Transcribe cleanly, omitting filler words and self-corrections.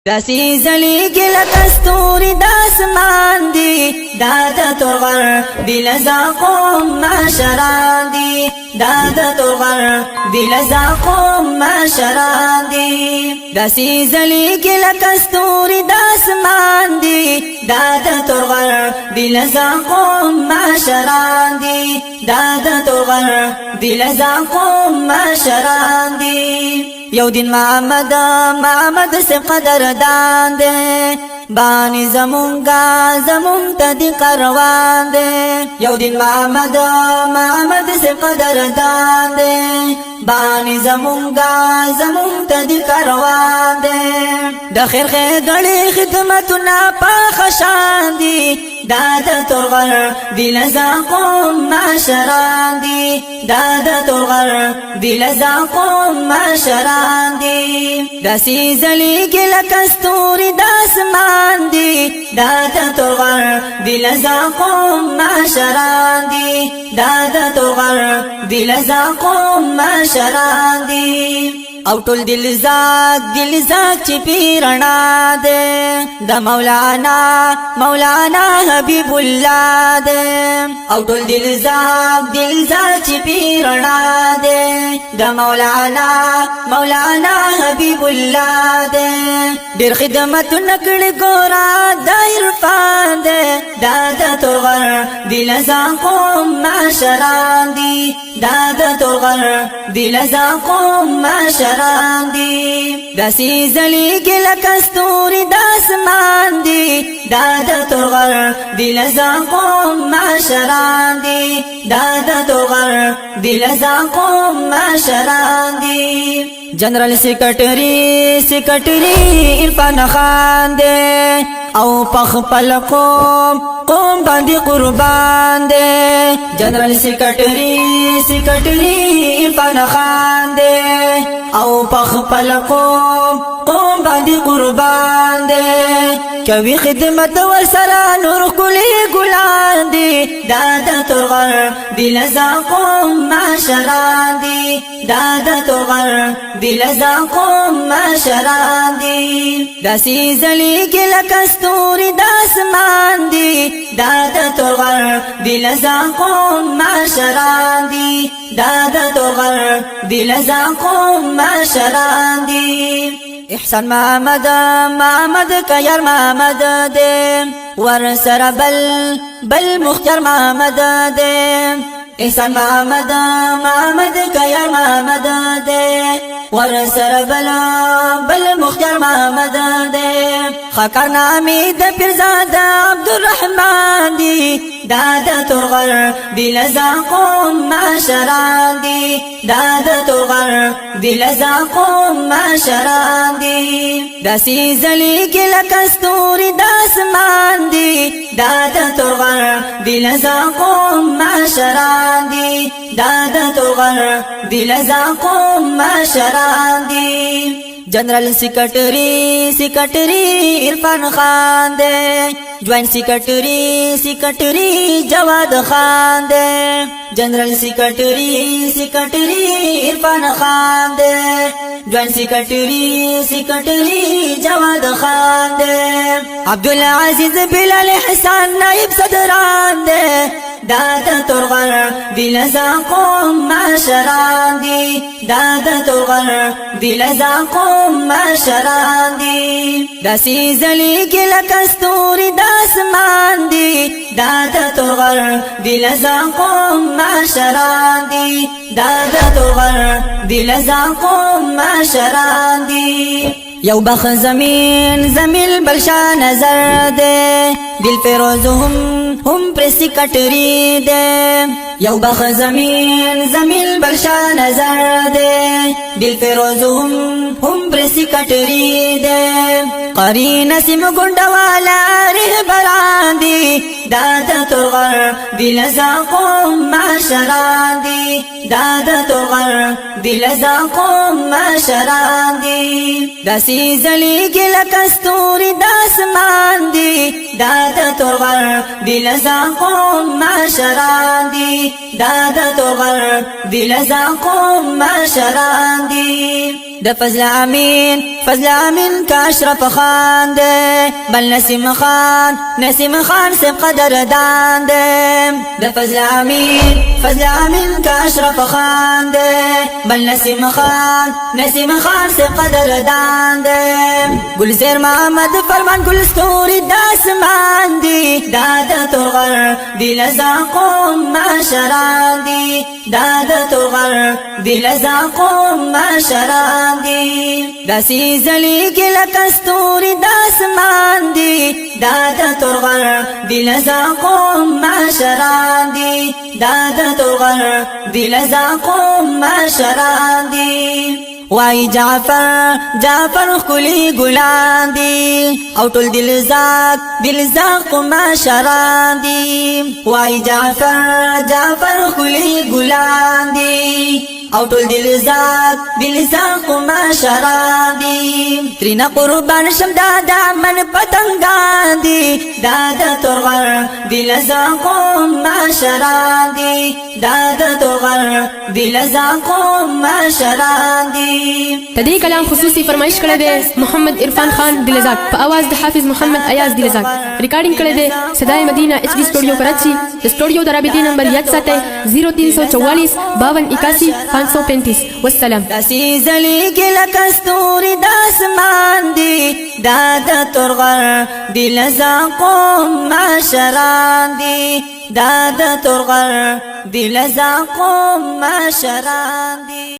داسې ځلېږي لکه ستوري د اسمان دي دا د تورغر د لزاقو معشران دي دا د تورغر د لزاقو معشران دي داسې ځلېږي لکه ستوري د اسمان دي دا د تورغر د لزاقو معشران دي دا د تورغر د لزاقو معشران دي یو دین محمد سے قدردان دے بانی زمون تا دی قروان دے یو دین محمد سے قدردان دے بانی زمون تا دی قروان دے دا خیر گڑی خدمتنا پا خشان دی دادا تورغر دی لزاقو معشران دی دادا تورغر دی لزاقو معشران دی داسی زلیگی لکستوری داسمان دی دادا تورغر دی لزاقو معشران دی دادا تورغر دی لزاقو معشران دی او ټول دل زاک چی پیرنا دے دا مولانا حبیب اللہ دے او ټول دل زاک چی پیرنا دے دا مولانا حبیب اللہ دے ډیر خدمت نکړ ګورا د عرفان دے دا د تورغر دی لزاقو معشران دی دا د تورغر دی لزاقو معشران دی داسی زلیگی لکستوری داسمان دی دا د تورغر دی لزاقو معشران دی دا د تورغر دی لزاقو معشران دی جنرل سیکرٹری عرفان خان دے او پخپل قوم باندې قربان دے جنرل سیکرٹری عرفان خان دے او پخپل قوم باندې قربان دے کوي خدمت ورسره نور کلی ګلان دي دا د تورغر دی لزاقو معشران دي دا د تورغر دی لزاقو معشران دي داسې ځلېږي لکه ستوري د اسمان دي دا د تورغر دی لزاقو معشران دي دا د تورغر دی لزاقو معشران دي احسان محمد کیر محمد دے ورسر بل مختار محمد دے احسان محمد کیر محمد دے ورسر بل مختار محمد دے خاکر نامی د پیرزاد عبدالرحمن دی دادا تورغر دی لزاقو معشران دی دادا تورغر دی لزاقو معشران دی داسی زلیگی لکستوری داسمان دی دادا تورغر دی لزاقو معشران دی دادا تورغر دی لزاقو معشران دی جنرل سیکرٹری عرفان خان دے جوائنٹ سیکرٹری جواد خان دے جنرل سیکرٹری عرفان خان دے جوائنٹ سیکرٹری جواد خان دے عبدالعزیز بلال حسان نائب صدران دے دادا تورغر دی لزاقو معشران دی دادا تورغر دی لزاقو معشران دی داسی زلیگی لکستوری داسمان دی دادا تورغر دی لزاقو معشران دی دادا تورغر دی لزاقو معشران دی یو بخ زمین بلشا نظر دے دل فیروز هم پر سیکرٹری دے یو بخ زمین بلشا نظر دے دل فیروز هم پر سیکرٹری دے قری نسیم گنڈوالا رہبران دی دادا تورغر دی لزاقو معشران دی دادا تورغر دی لزاقو معشران دی داسی زلیگی لکستوری داسمان دی دادا تورغر دی لزاقو معشران دی دادا تورغر دی لزاقو معشران دی د فضل امین کا اشرف خان دے بل نسیم خان سے قدردان دے د فضل امین کا اشرف خان دے بل نسیم خان سے قدردان دے گلزیر محمد فرمان گل ستوری داسمان دی دادت غر بلزا قوم معشران دی دادت غر بلزا قوم معشران دی داسی زلی کی لکستوری داسمان دی دادت غر بلزا قوم معشران دی دادت غر بلزا قوم معشران دی وائی جعفر خلی گلان دی او ټول دلزاق معشران دی وائی جعفر خلی گلان دی او ټول دلزاق معشران دی ترینا قربان شم دادا من پتنگان دی دادا ترغر دلزاق معشران دی دادا ترغر دلزاق معشران دی تدې کلام خصوصي فرمایش کړی دی محمد عرفان خان دلزاق په आवाज د حافظ محمد ایاز دلزاق ریکارډینګ کړی دی صدای مدینہ ایچ ڈی سټوډیو کراچی د سټوډیو د رابطې نمبر یاد ساتئ 0344 52 81 535 والسلام داسی زلی کی لکستوری داسمان دی دادا ترغر دلزاق معشران دی دادا ترغر دلزاق معشران دی